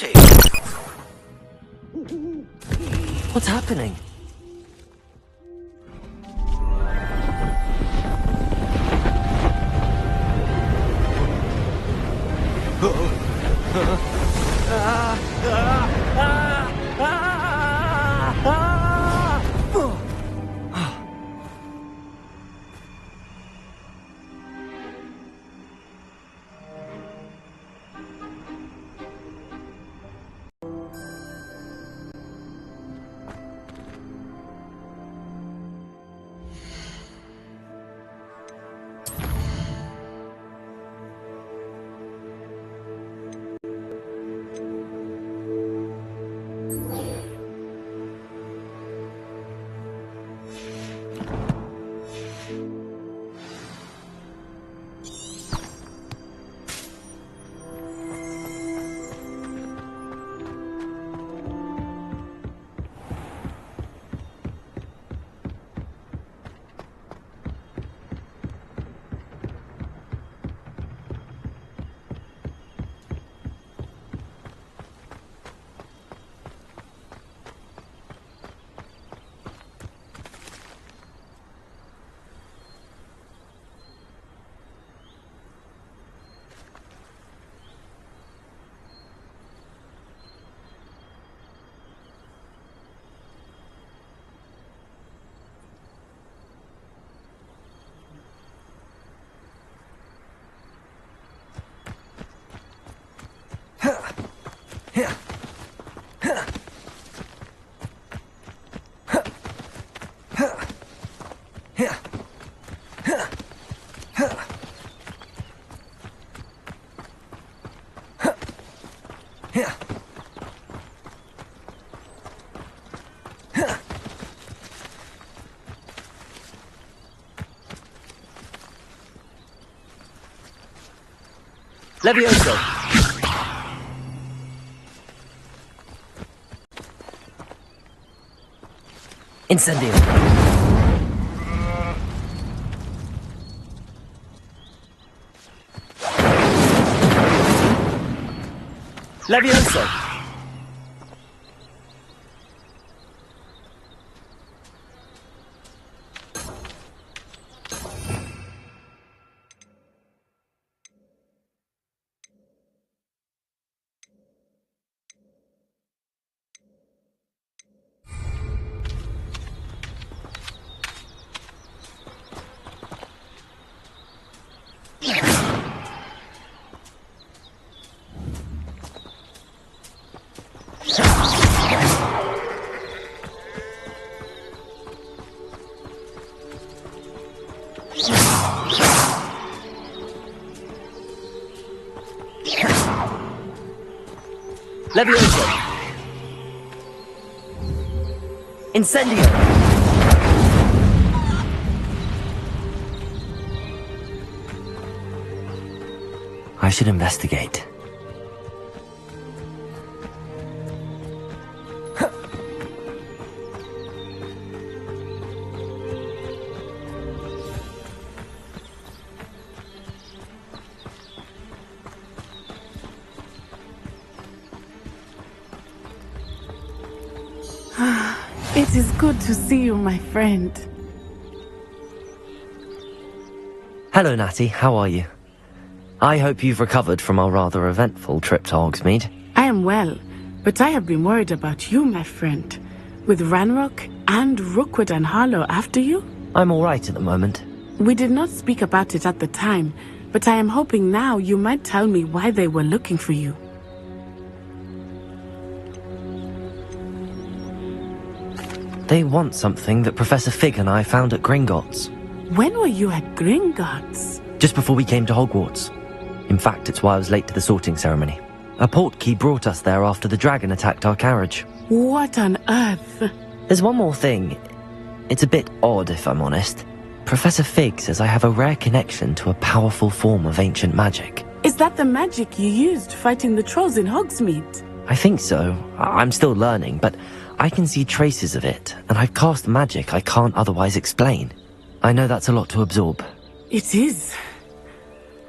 beauty! What's happening? Levioso! Incendio! Levioso! Levioso! Incendio! I should investigate. It is good to see you, my friend. Hello, Natty. How are you? I hope you've recovered from our rather eventful trip to Hogsmeade. I am well, but I have been worried about you, my friend. With Ranrock and Rookwood and Harlow after you? I'm all right at the moment. We did not speak about it at the time, but I am hoping now you might tell me why they were looking for you. They want something that Professor Fig and I found at Gringotts. When were you at Gringotts? Just before we came to Hogwarts. In fact, it's why I was late to the sorting ceremony. A portkey brought us there after the dragon attacked our carriage. What on earth? There's one more thing. It's a bit odd, if I'm honest. Professor Fig says I have a rare connection to a powerful form of ancient magic. Is that the magic you used fighting the trolls in Hogsmeade? I think so. I'm still learning, but I can see traces of it, and I've cast magic I can't otherwise explain. I know that's a lot to absorb. It is.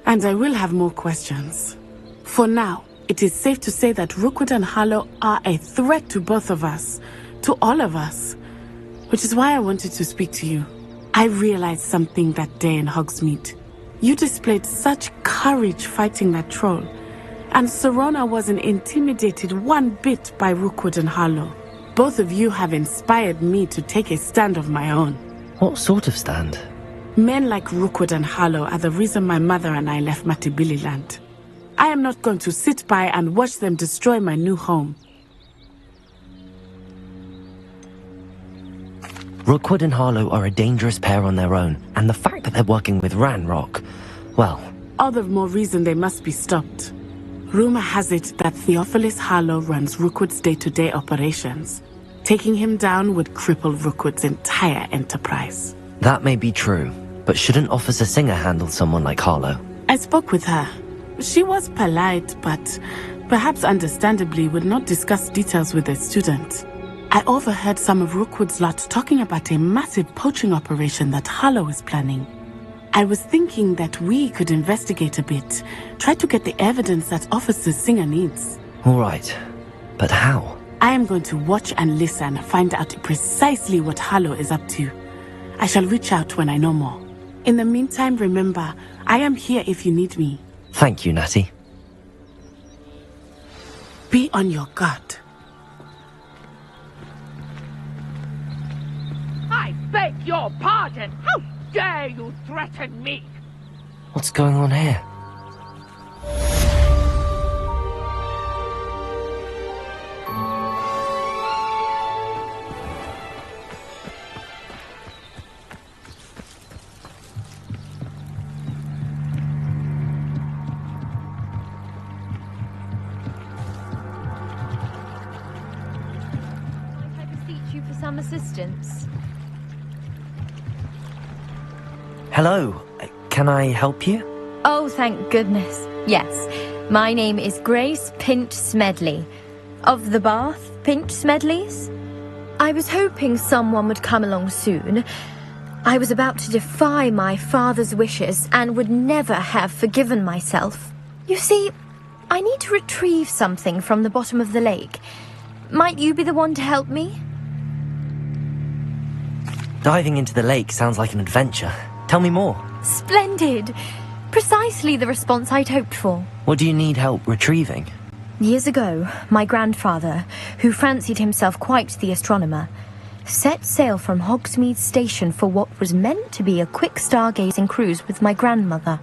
And I will have more questions. For now, It is safe to say that Rookwood and Harlow are a threat to both of us, to all of us. Which is why I wanted to speak to you. I realized something that day in Hogsmeade. You displayed such courage fighting that troll, and Serona wasn't intimidated one bit by Rookwood and Harlow. Both of you have inspired me to take a stand of my own. What sort of stand? Men like Rookwood and Harlow are the reason my mother and I left Matibili-land. I am not going to sit by and watch them destroy my new home. Rookwood and Harlow are a dangerous pair on their own, and the fact that they're working with Ranrock, well... All the more reason they must be stopped. Rumor has it that Theophilus Harlow runs Rookwood's day-to-day operations. Taking him down would cripple Rookwood's entire enterprise. That may be true, but shouldn't Officer Singer handle someone like Harlow? I spoke with her. She was polite, but perhaps understandably would not discuss details with a student. I overheard some of Rookwood's lot talking about a massive poaching operation that Harlow is planning. I was thinking that we could investigate a bit, try to get the evidence that Officer Singer needs. All right, but how? I am going to watch and listen, find out precisely what Harlow is up to. I shall reach out when I know more. In the meantime, remember, I am here if you need me. Thank you, Natty. Be on your guard. I beg your pardon! How dare you threaten me? What's going on here? I beseech you for some assistance. Hello, can I help you? Oh, thank goodness. Yes, my name is Grace Pinch-Smedley, of the Bath Pinch-Smedleys. I was hoping someone would come along soon. I was about to defy my father's wishes and would never have forgiven myself. You see, I need to retrieve something from the bottom of the lake. Might you be the one to help me? Diving into the lake sounds like an adventure. Tell me more. Splendid! Precisely the response I'd hoped for. What do you need help retrieving? Years ago, my grandfather, who fancied himself quite the astronomer, set sail from Hogsmeade Station for what was meant to be a quick stargazing cruise with my grandmother.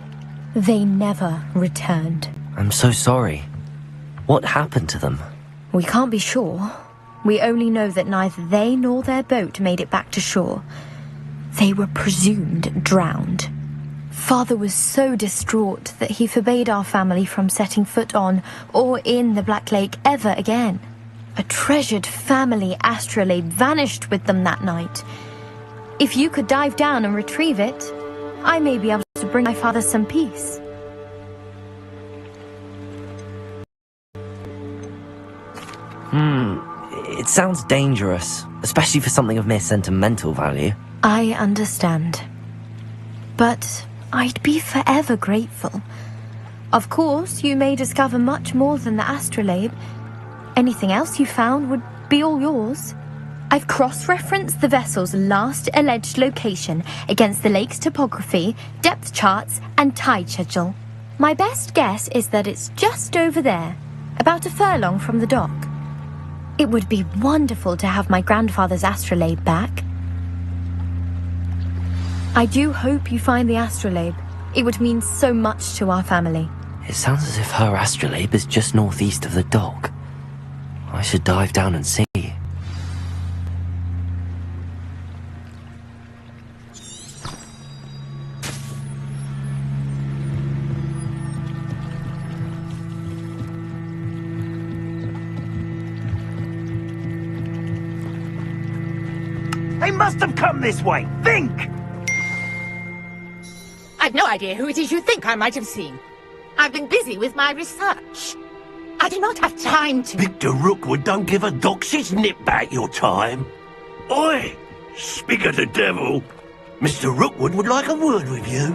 They never returned. I'm so sorry. What happened to them? We can't be sure. We only know that neither they nor their boat made it back to shore. They were presumed drowned. Father was so distraught that he forbade our family from setting foot on or in the Black Lake ever again. A treasured family astrolabe vanished with them that night. If you could dive down and retrieve it, I may be able to bring my father some peace. It sounds dangerous, especially for something of mere sentimental value. I understand. But I'd be forever grateful. Of course, you may discover much more than the astrolabe. Anything else you found would be all yours. I've cross-referenced the vessel's last alleged location against the lake's topography, depth charts, and tide schedule. My best guess is that it's just over there, about a furlong from the dock. It would be wonderful to have my grandfather's astrolabe back. I do hope you find the astrolabe. It would mean so much to our family. It sounds as if her astrolabe is just northeast of the dock. I should dive down and see. They must have come this way! Think! I've no idea who it is you think I might have seen. I've been busy with my research. I do not have time to... Victor Rookwood don't give a dox's nip back your time. Oi! Speak of the devil. Mr. Rookwood would like a word with you.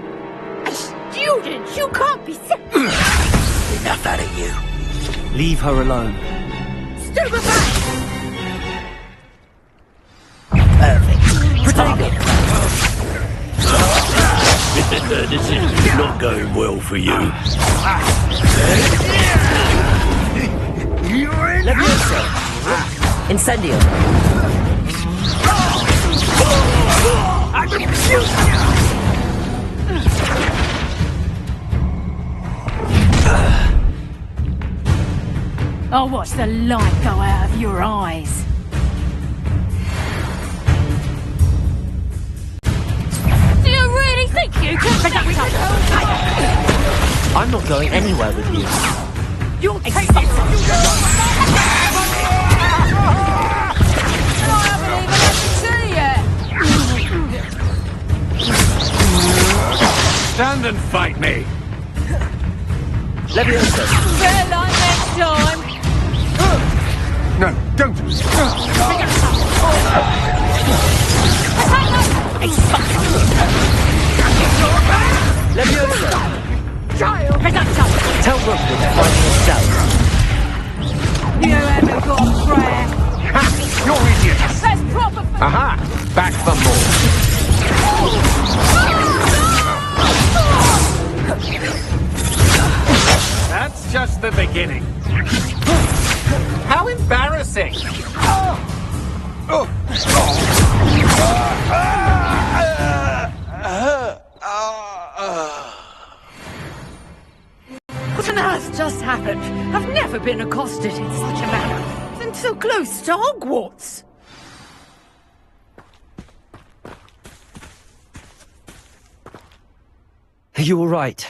A student? You can't be... Enough out of you. Leave her alone. Stupefy! Perfect. Protect it. This is not going well for you. Levioso! Incendio! I'll watch the light go out of your eyes. Do you really think you can pick up? I'm not going anywhere with you. You'll take it. I haven't even had to see yet. Stand and fight me! Levioso! Better luck next time. No, don't! Levioso! Child, Tell Rookwood to find himself. you haven't got a prayer. Ha! You're idiots! That's proper. Aha! Back for more. That's just the beginning. How embarrassing! What on earth just happened? I've never been accosted in such a manner. And so close to Hogwarts. Are you all right?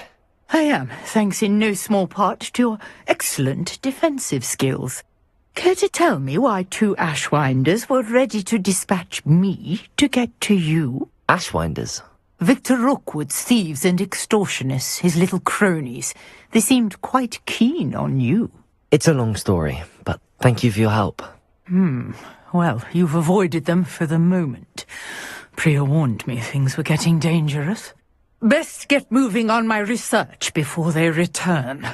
I am, thanks in no small part to your excellent defensive skills. Care to tell me why two Ashwinders were ready to dispatch me to get to you? Ashwinders? Victor Rookwood's thieves and extortionists, his little cronies. They seemed quite keen on you. It's a long story, but thank you for your help. Well, you've avoided them for the moment. Priya warned me things were getting dangerous. Best get moving on my research before they return.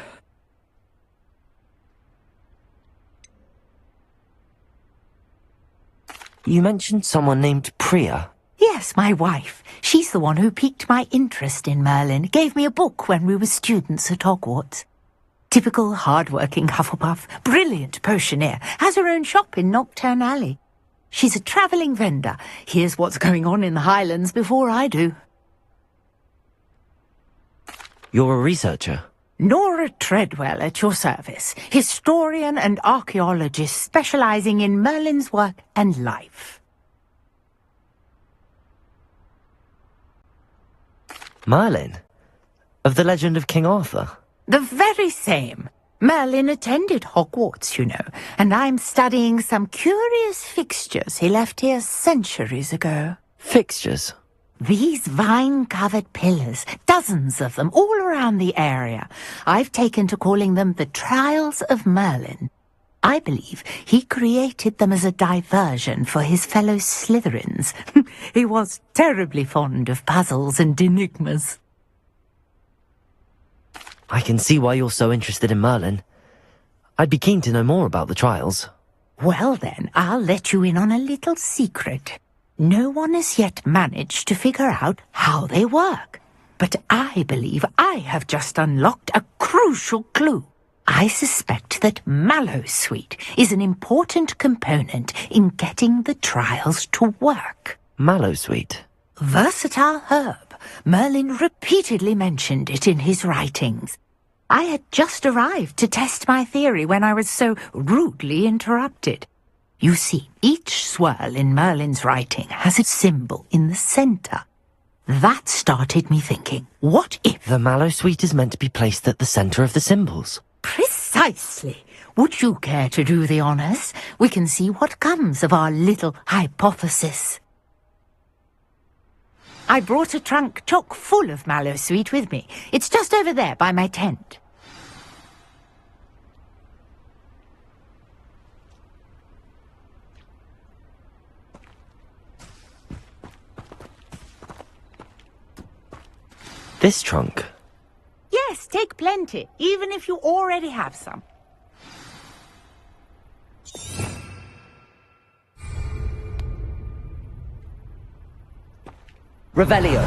You mentioned someone named Priya. Yes, my wife. She's the one who piqued my interest in Merlin. Gave me a book when we were students at Hogwarts. Typical hard-working Hufflepuff, brilliant potioneer, has her own shop in Nocturne Alley. She's a travelling vendor. Hears what's going on in the Highlands before I do. You're a researcher? Nora Treadwell at your service, historian and archaeologist specialising in Merlin's work and life. Merlin? Of the legend of King Arthur? The very same. Merlin attended Hogwarts, you know, and I'm studying some curious fixtures he left here centuries ago. Fixtures? These vine-covered pillars, dozens of them, all around the area. I've taken to calling them the Trials of Merlin. I believe he created them as a diversion for his fellow Slytherins. He was terribly fond of puzzles and enigmas. I can see why you're so interested in Merlin. I'd be keen to know more about the trials. Well then, I'll let you in on a little secret. No one has yet managed to figure out how they work. But I believe I have just unlocked a crucial clue. I suspect that Mallowsweet is an important component in getting the trials to work. Mallowsweet? Versatile herb. Merlin repeatedly mentioned it in his writings. I had just arrived to test my theory when I was so rudely interrupted. You see, each swirl in Merlin's writing has a symbol in the centre. That started me thinking, what if... The Mallowsweet is meant to be placed at the centre of the symbols. Precisely. Would you care to do the honours? We can see what comes of our little hypothesis. I brought a trunk chock full of Mallowsweet with me. It's just over there by my tent. This trunk? Yes, take plenty, even if you already have some. Revelio.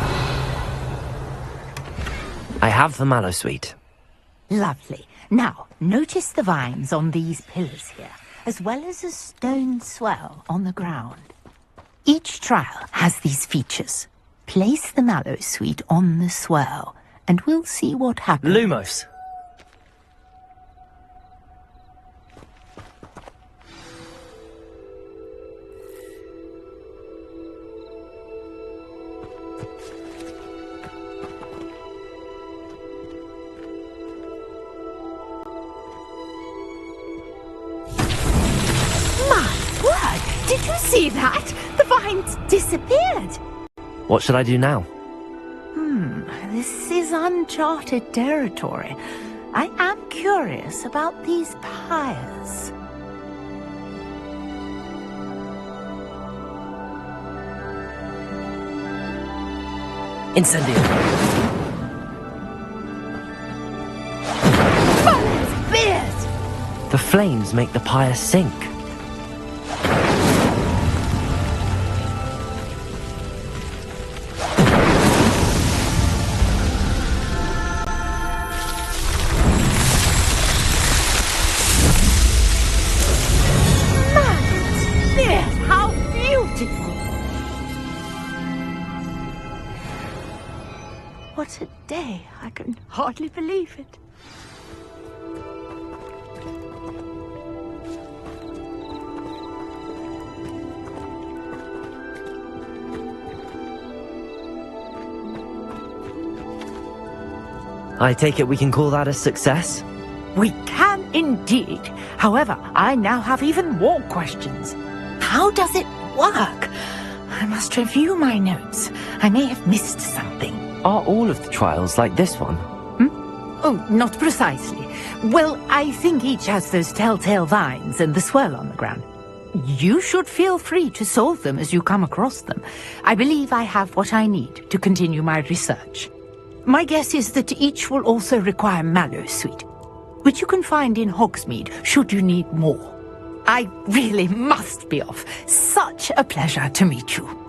I have the mallow sweet. Lovely. Now, notice the vines on these pillars here, as well as a stone swell on the ground. Each trial has these features. Place the mallow sweet on the swell, and we'll see what happens. Lumos. Did you see that? The vines disappeared. What should I do now? This is uncharted territory. I am curious about these pyres. Incendio. Merlin's beard! The flames make the pyre sink. What a day. I can hardly believe it. I take it we can call that a success? We can indeed. However, I now have even more questions. How does it work? I must review my notes. I may have missed something. Are all of the trials like this one? Oh, not precisely. Well, I think each has those telltale vines and the swirl on the ground. You should feel free to solve them as you come across them. I believe I have what I need to continue my research. My guess is that each will also require mallow sweet, which you can find in Hogsmeade should you need more. I really must be off. Such a pleasure to meet you.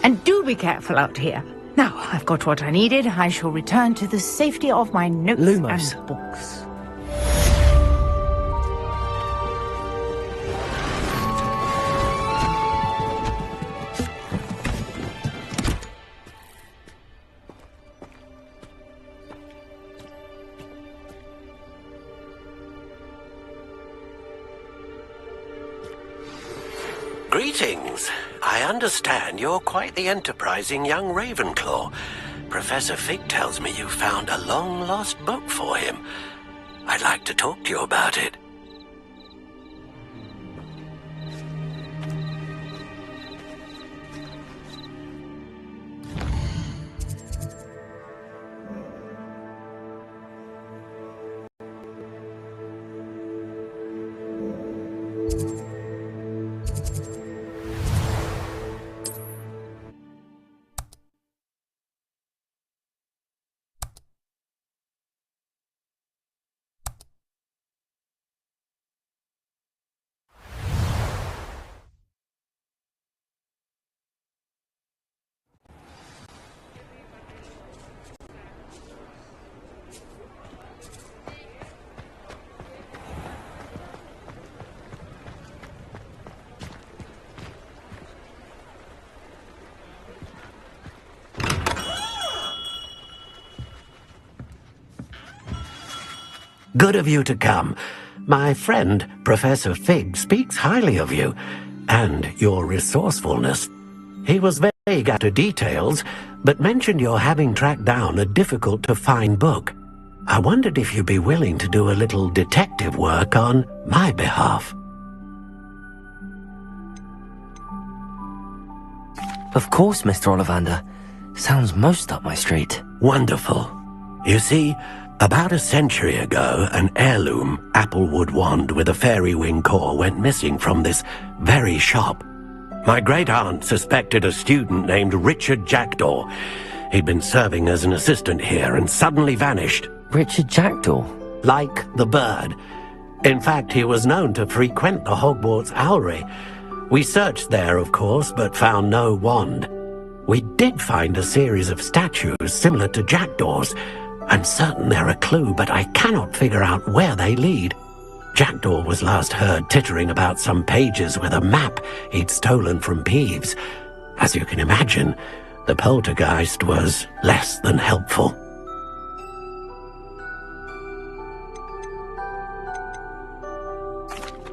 And do be careful out here. Now, I've got what I needed. I shall return to the safety of my notes Lumos. and books. Greetings. I understand you're quite the enterprising young Ravenclaw. Professor Fig tells me you found a long-lost book for him. I'd like to talk to you about it. Good of you to come. My friend, Professor Fig, speaks highly of you, and your resourcefulness. He was vague as to details, but mentioned your having tracked down a difficult-to-find book. I wondered if you'd be willing to do a little detective work on my behalf. Of course, Mr. Ollivander. Sounds most up my street. Wonderful. You see, about a century ago, an heirloom applewood wand with a fairy wing core went missing from this very shop. My great-aunt suspected a student named Richard Jackdaw. He'd been serving as an assistant here and suddenly vanished. Richard Jackdaw? Like the bird. In fact, he was known to frequent the Hogwarts Owlry. We searched there, of course, but found no wand. We did find a series of statues similar to jackdaws. I'm certain they're a clue, but I cannot figure out where they lead. Jackdaw was last heard tittering about some pages with a map he'd stolen from Peeves. As you can imagine, the poltergeist was less than helpful.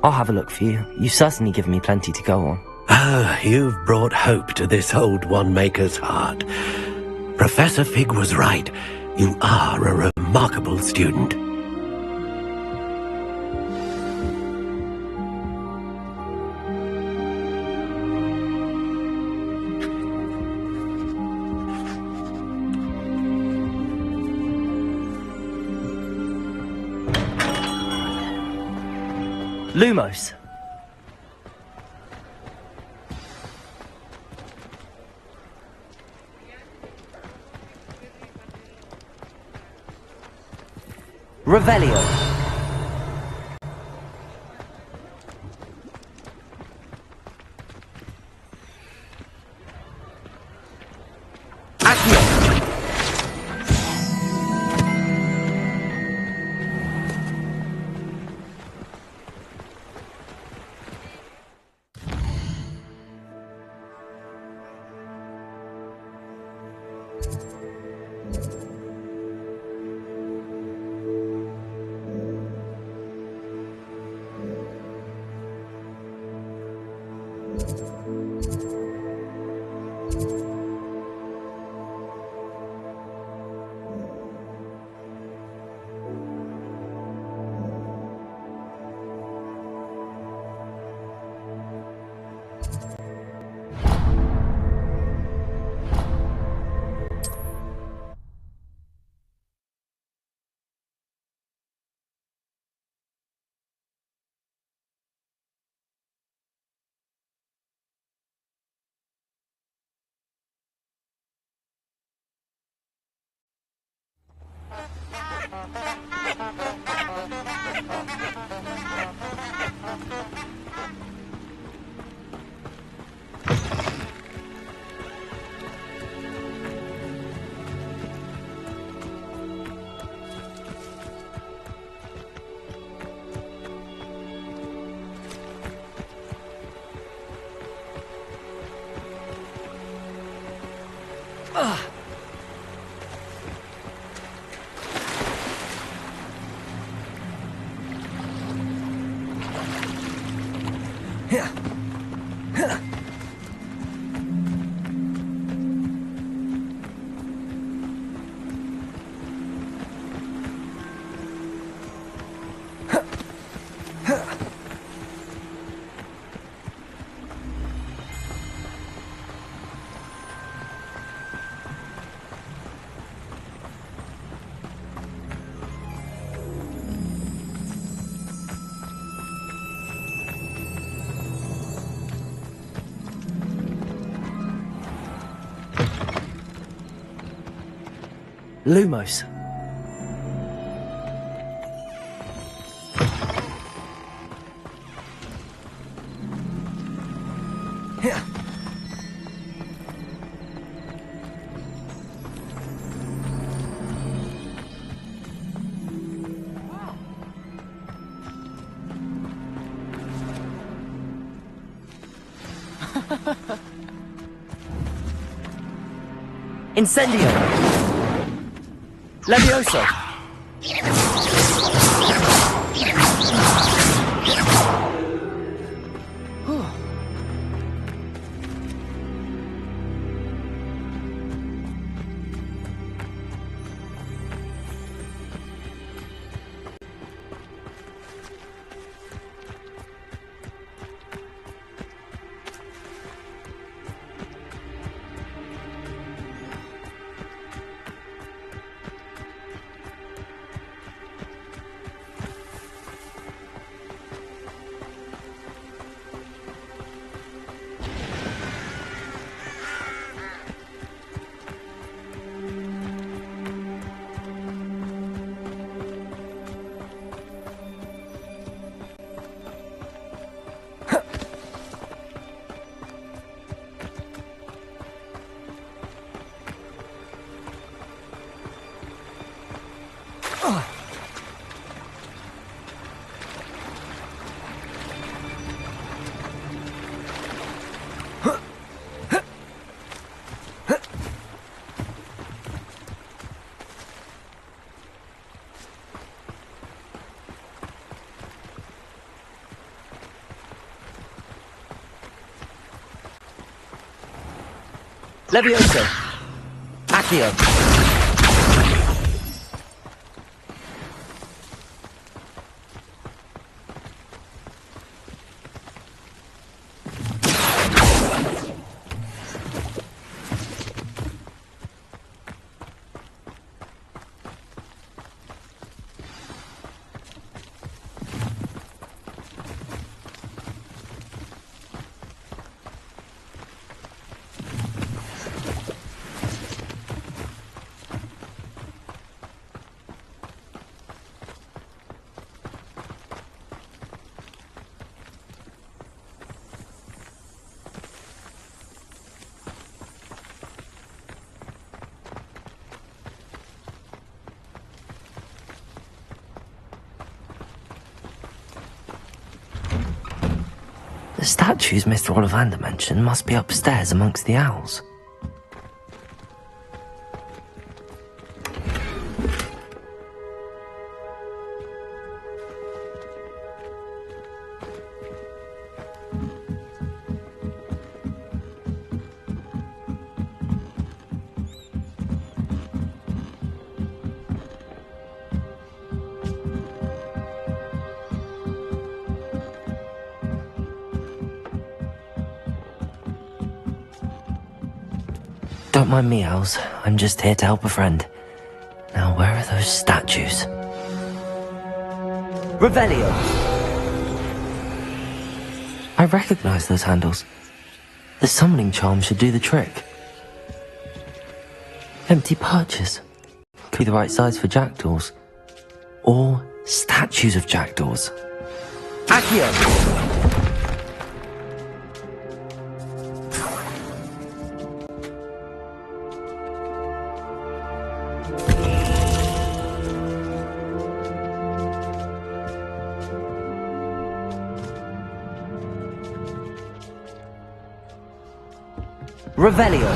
I'll have a look for you. You've certainly given me plenty to go on. Ah, you've brought hope to this old one-maker's heart. Professor Fig was right. You are a remarkable student. Lumos! Revelio! Accio! Lumos. Incendio! Levioso! Levioso! Accio! The statues Mr. Ollivander mentioned must be upstairs amongst the owls. Don't mind me, owls. I'm just here to help a friend. Now, where are those statues? Revelio! I recognize those handles. The summoning charm should do the trick. Empty perches. Could be the right size for jackdaws. Or statues of jackdaws. Accio! Revelio!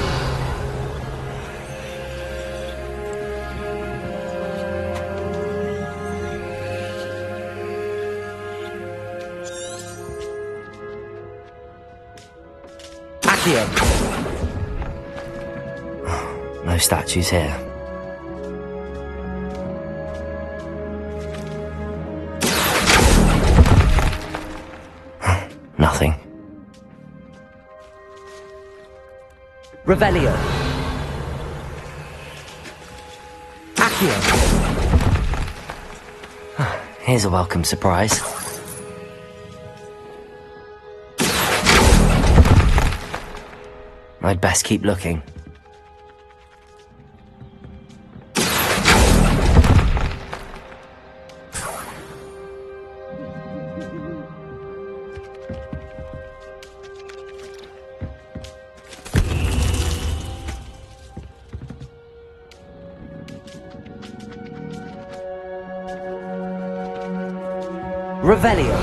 Accio! No statues here. Nothing. Revelio. Accio. Here's a welcome surprise. I'd best keep looking. Revelio.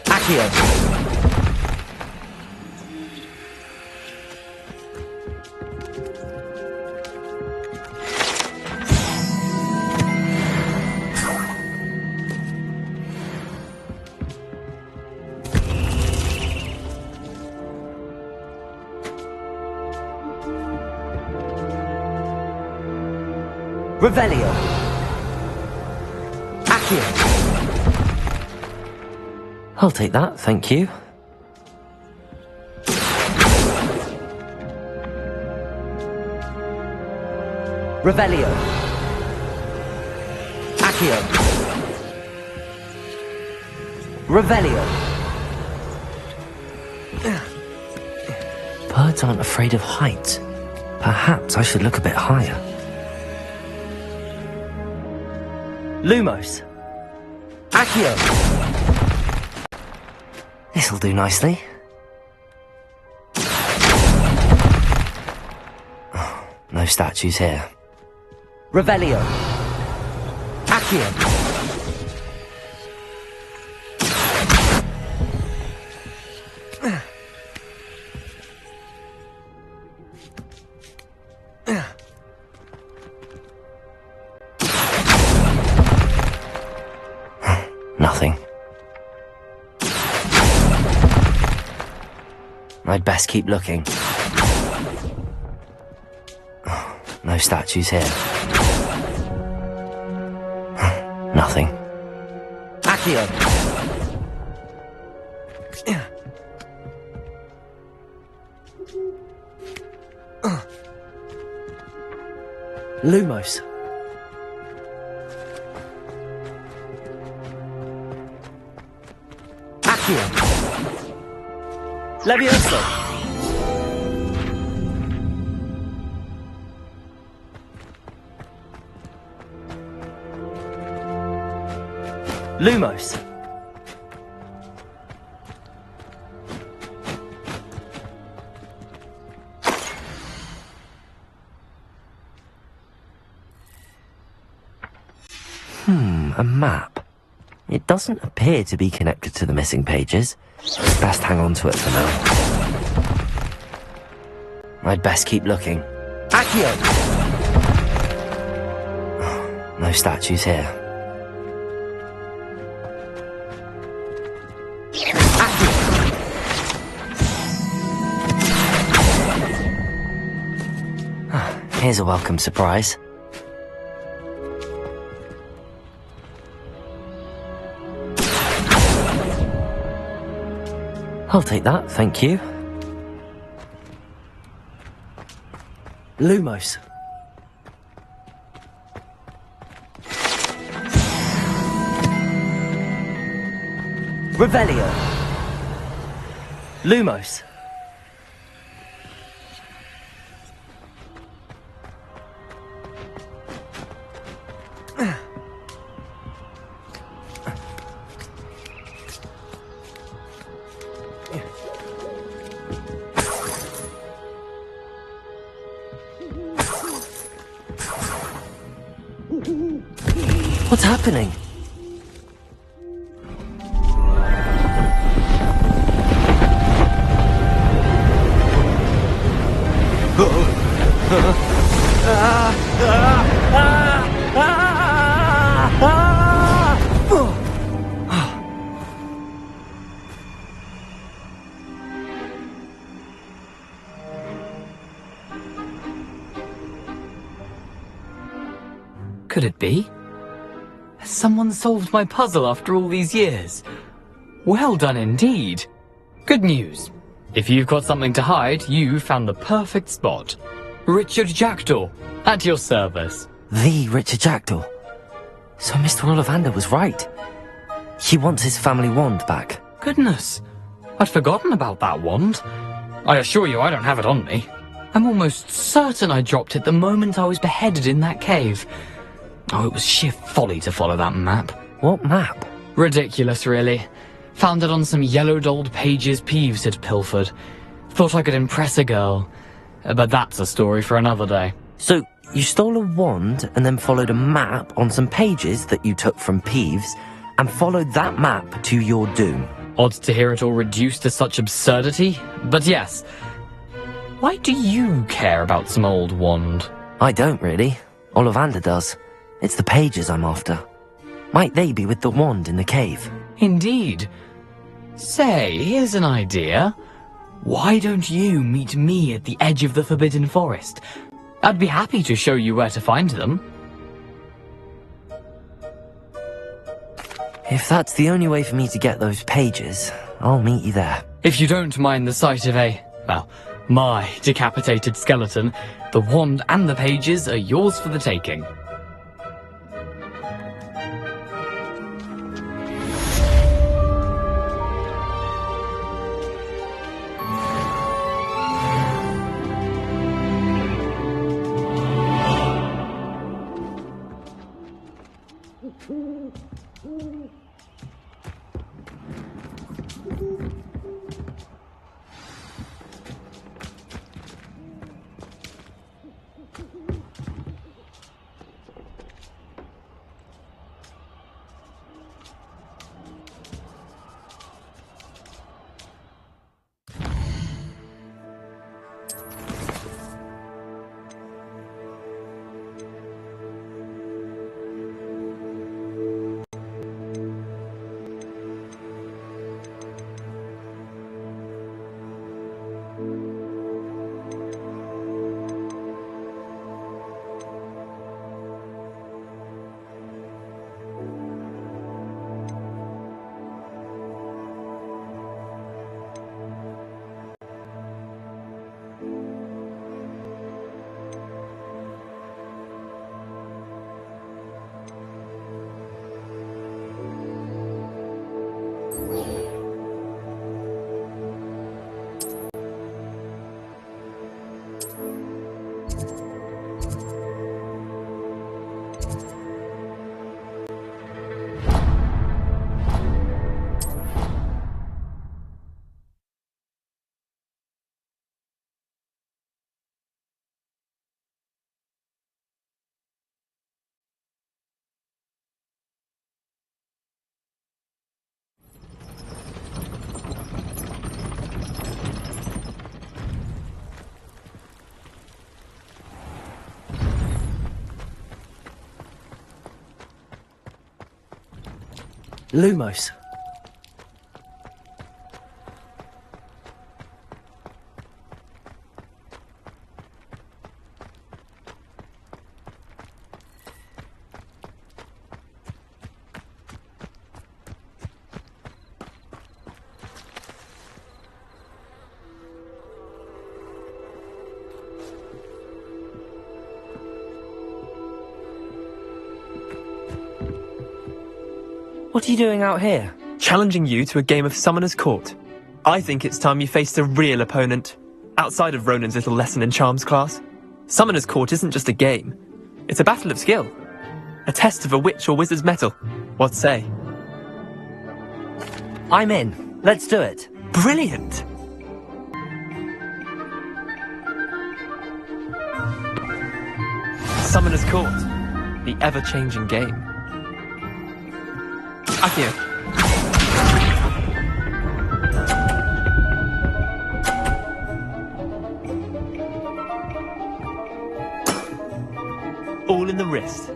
Accio. Revelio. I'll take that, thank you. Revelio. Accio. Revelio. Birds aren't afraid of heights. Perhaps I should look a bit higher. Lumos. Accio. This'll do nicely. Oh, no statues here. Revelio. Accio. Nothing. I'd best keep looking. No statues here. Nothing. Accio! Lumos. Accio! Levioso! Lumos. A map. It doesn't appear to be connected to the missing pages. Best hang on to it for now. I'd best keep looking. Accio! No statues here. Here's a welcome surprise. I'll take that, thank you. Lumos. Revelio. Lumos. What's happening? Could it be? Has someone solved my puzzle after all these years? Well done indeed. Good news. If you've got something to hide, you found the perfect spot. Richard Jackdaw, at your service. The Richard Jackdaw. So Mr. Ollivander was right. He wants his family wand back. Goodness, I'd forgotten about that wand. I assure you I don't have it on me. I'm almost certain I dropped it the moment I was beheaded in that cave. Oh, it was sheer folly to follow that map. What map? Ridiculous, really. Found it on some yellowed old pages Peeves had pilfered. Thought I could impress a girl. But that's a story for another day. So, you stole a wand and then followed a map on some pages that you took from Peeves and followed that map to your doom. Odd to hear it all reduced to such absurdity, but yes. Why do you care about some old wand? I don't really. Ollivander does. It's the pages I'm after. Might they be with the wand in the cave? Indeed. Say, here's an idea. Why don't you meet me at the edge of the Forbidden Forest? I'd be happy to show you where to find them. If that's the only way for me to get those pages, I'll meet you there. If you don't mind the sight of my decapitated skeleton, the wand and the pages are yours for the taking. Lumos. What are you doing out here? Challenging you to a game of Summoner's Court. I think it's time you faced a real opponent. Outside of Ronan's little lesson in charms class. Summoner's Court isn't just a game. It's a battle of skill. A test of a witch or wizard's mettle. What say? I'm in. Let's do it. Brilliant! Summoner's Court. The ever-changing game. Akio. All in the wrist.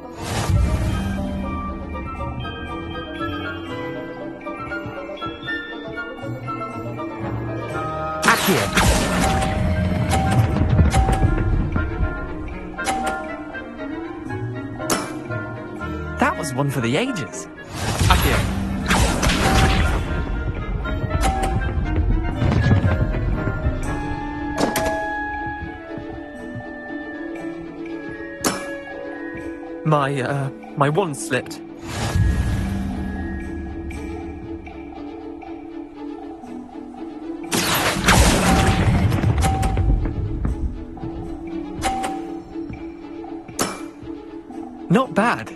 Akio. That was one for the ages. Akio. My wand slipped. Not bad.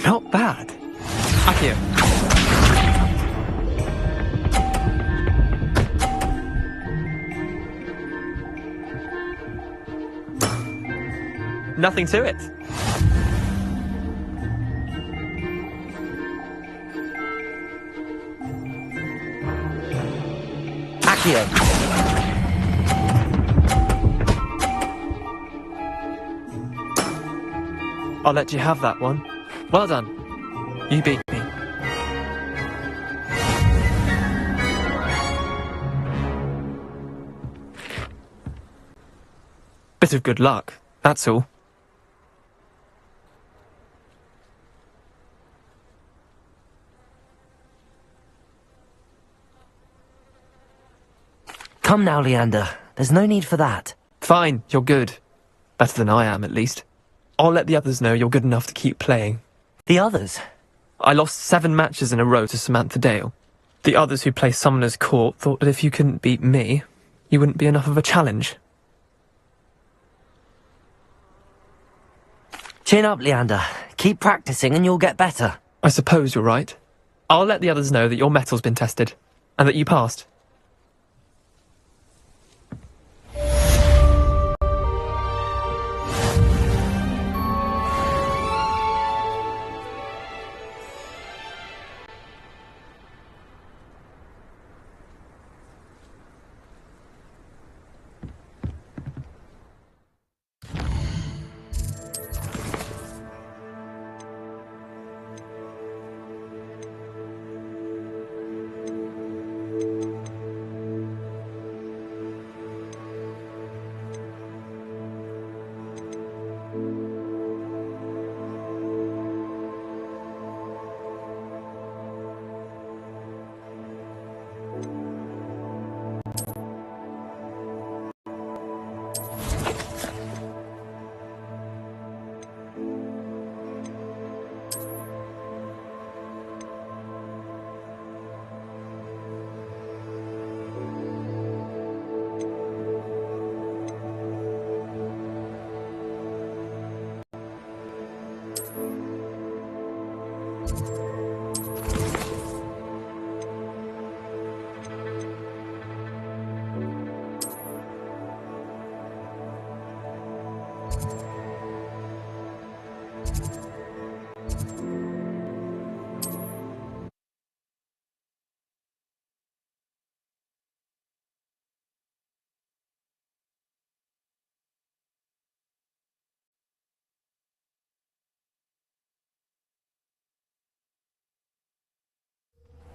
Not bad. Akio. Nothing to it. Akio. I'll let you have that one. Well done. You beat me. Bit of good luck, that's all. Come now, Leander. There's no need for that. Fine, you're good. Better than I am, at least. I'll let the others know you're good enough to keep playing. The others? I lost 7 matches in a row to Samantha Dale. The others who play Summoner's Court thought that if you couldn't beat me, you wouldn't be enough of a challenge. Chin up, Leander. Keep practicing and you'll get better. I suppose you're right. I'll let the others know that your metal's been tested, and that you passed.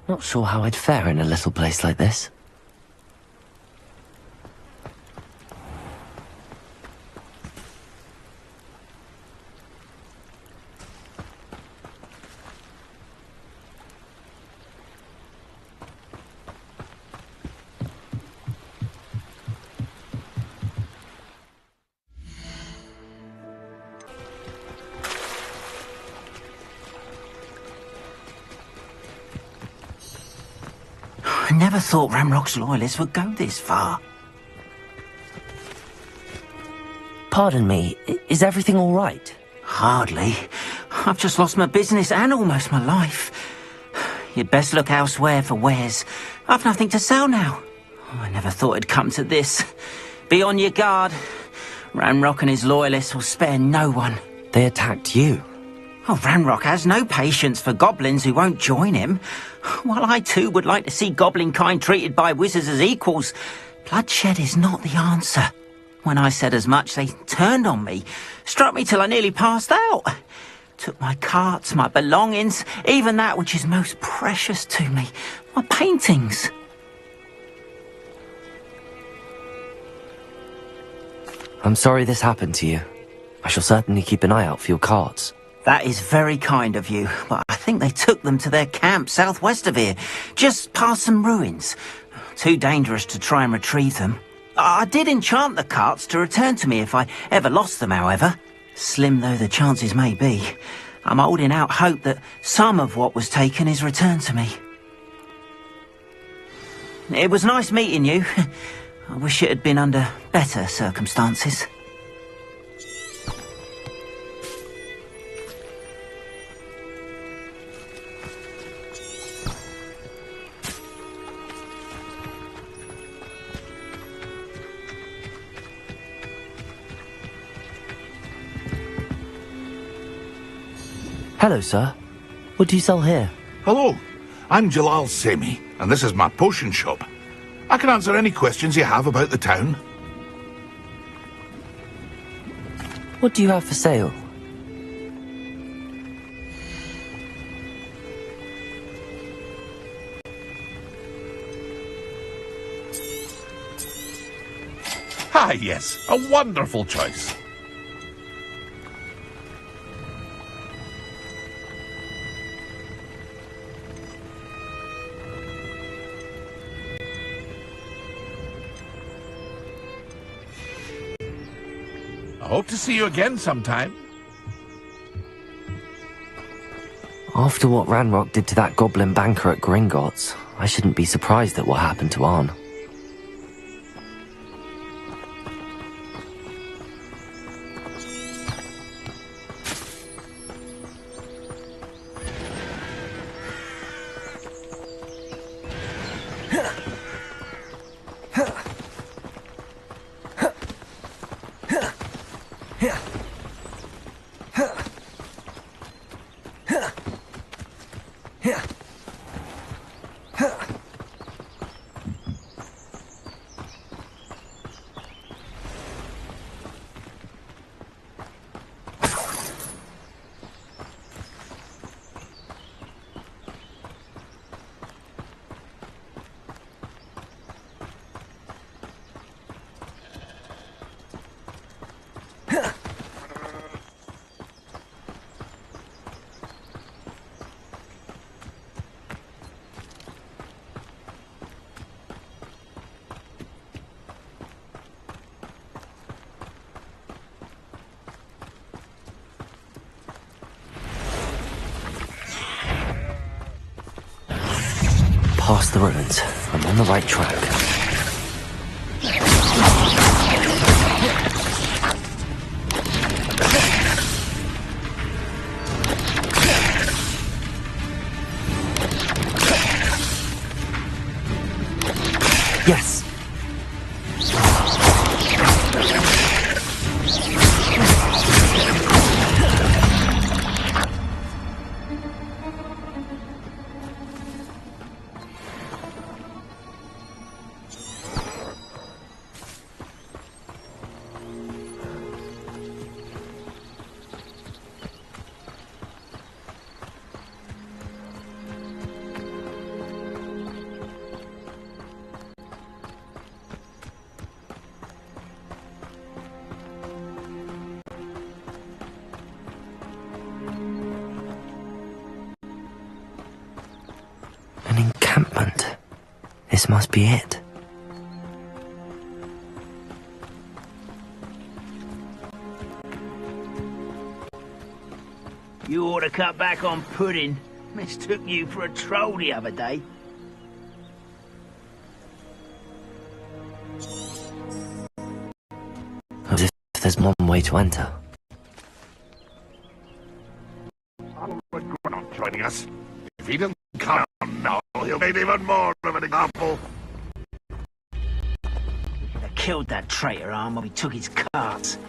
Not sure how I'd fare in a little place like this. I never thought Ranrock's loyalists would go this far. Pardon me, is everything all right? Hardly. I've just lost my business and almost my life. You'd best look elsewhere for wares. I've nothing to sell now. I never thought it'd come to this. Be on your guard. Ranrock and his loyalists will spare no one. They attacked you. Oh, Ranrock has no patience for goblins who won't join him. While I too would like to see goblin kind treated by wizards as equals, bloodshed is not the answer. When I said as much, they turned on me, struck me till I nearly passed out. Took my carts, my belongings, even that which is most precious to me, my paintings. I'm sorry this happened to you. I shall certainly keep an eye out for your carts. That is very kind of you, but I think they took them to their camp southwest of here, just past some ruins. Too dangerous to try and retrieve them. I did enchant the carts to return to me if I ever lost them, however. Slim though the chances may be, I'm holding out hope that some of what was taken is returned to me. It was nice meeting you. I wish it had been under better circumstances. Hello, sir. What do you sell here? Hello, I'm Jalal Semi, and this is my potion shop. I can answer any questions you have about the town. What do you have for sale? Ah, yes, a wonderful choice. I hope to see you again sometime. After what Ranrock did to that goblin banker at Gringotts, I shouldn't be surprised at what happened to Arn. Past the ruins. I'm on the right track. Yes! This must be it. You ought to cut back on pudding. Mistook you for a troll the other day. As if there's one way to enter. I'll regret not joining us. If he doesn't come now, he'll make even more of an example. We could have killed that traitor arm when we took his carts.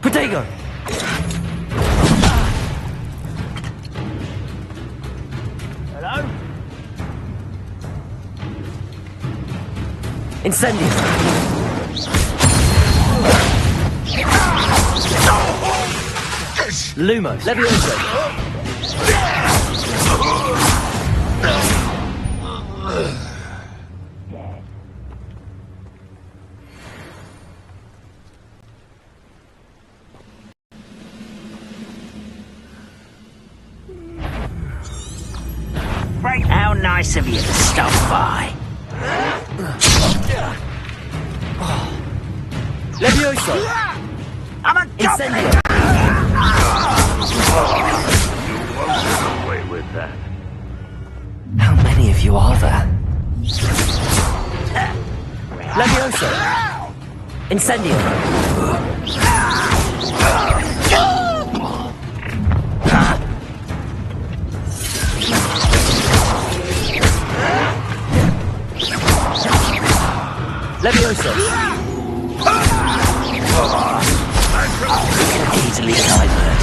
Protego! Hello? Incendio! Lumos! Levioso! How nice of you to stop by. Levioso! I'm a Incendio! You won't get away with that. How many of you are there? Levioso! Incendio! Levioso! Easily diverted.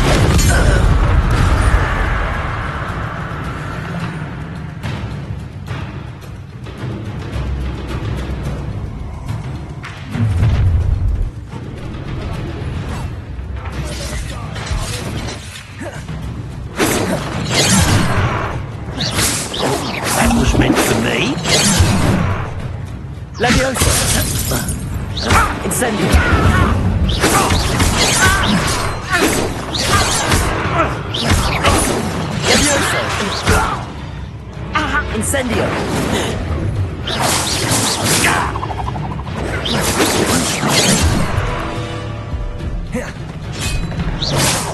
That was meant for me. Levioso! Incendio! Levioso! Incendio!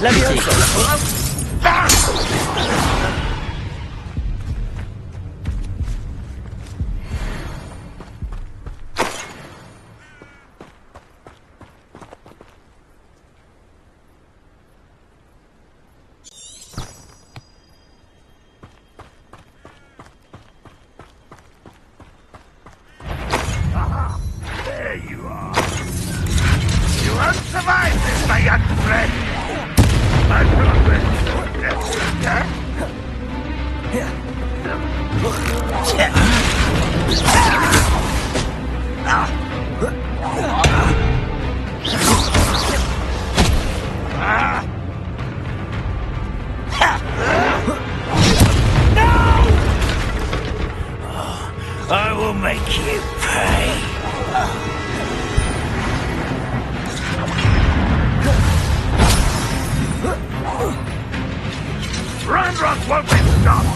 Levioso! There you are. You won't survive this, my young friend. I'm not ready for death. I will make you pay. Ranrock won't be stopped.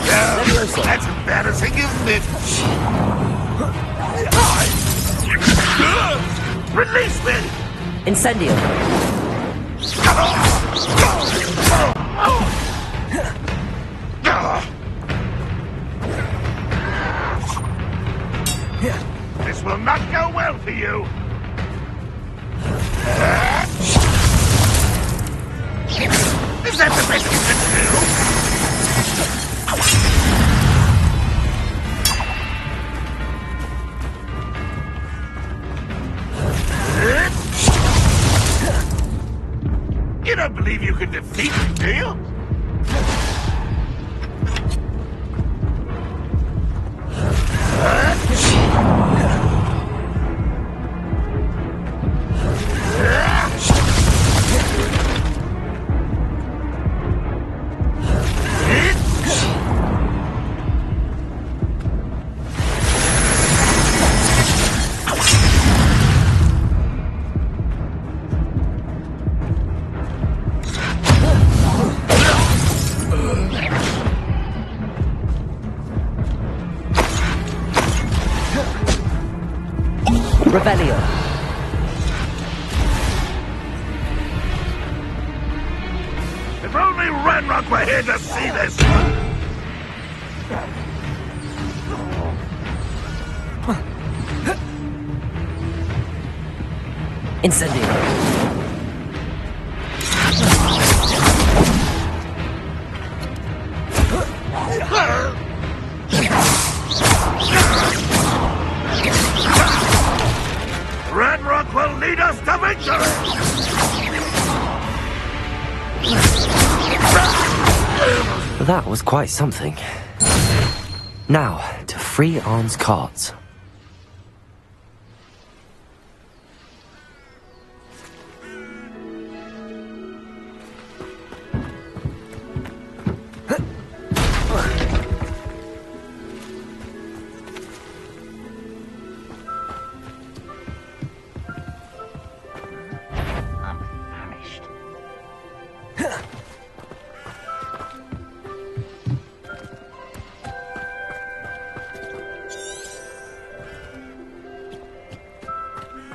Yeah, that's embarrassing, isn't it? Release me! Incendio! This will not go well for you. Is that the best you can do? You don't believe you can defeat me, do you? Revelio. If only Ranrock were here to see this! Incendio. Ranrock will lead us to victory! That was quite something. Now, to free Arn's carts.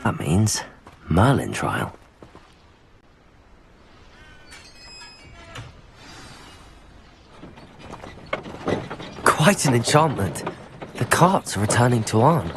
That means Merlin trial. Quite an enchantment. The carts are returning to Arn.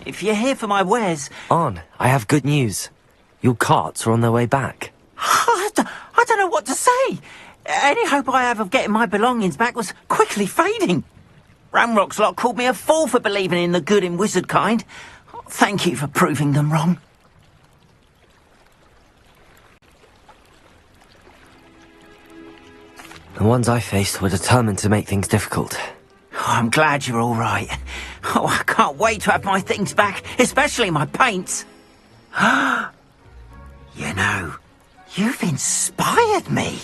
If you're here for my wares... Arn, I have good news. Your carts are on their way back. I don't know what to say. Any hope I have of getting my belongings back was quickly fading. Ramrock's lot called me a fool for believing in the good in wizard kind. Thank you for proving them wrong. The ones I faced were determined to make things difficult. Oh, I'm glad you're all right. Oh, I can't wait to have my things back, especially my paints. You know, you've inspired me.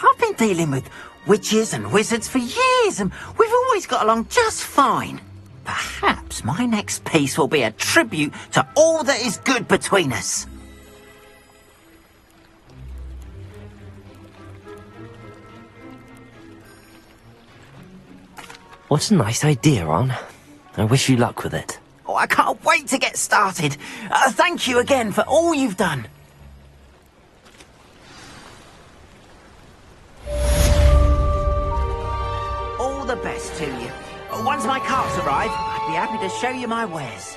I've been dealing with witches and wizards for years, and we've always got along just fine. Perhaps my next piece will be a tribute to all that is good between us. What a nice idea, Ron. I wish you luck with it. Oh, I can't wait to get started. Thank you again for all you've done. All the best to you. Once my carts arrive, I'd be happy to show you my wares.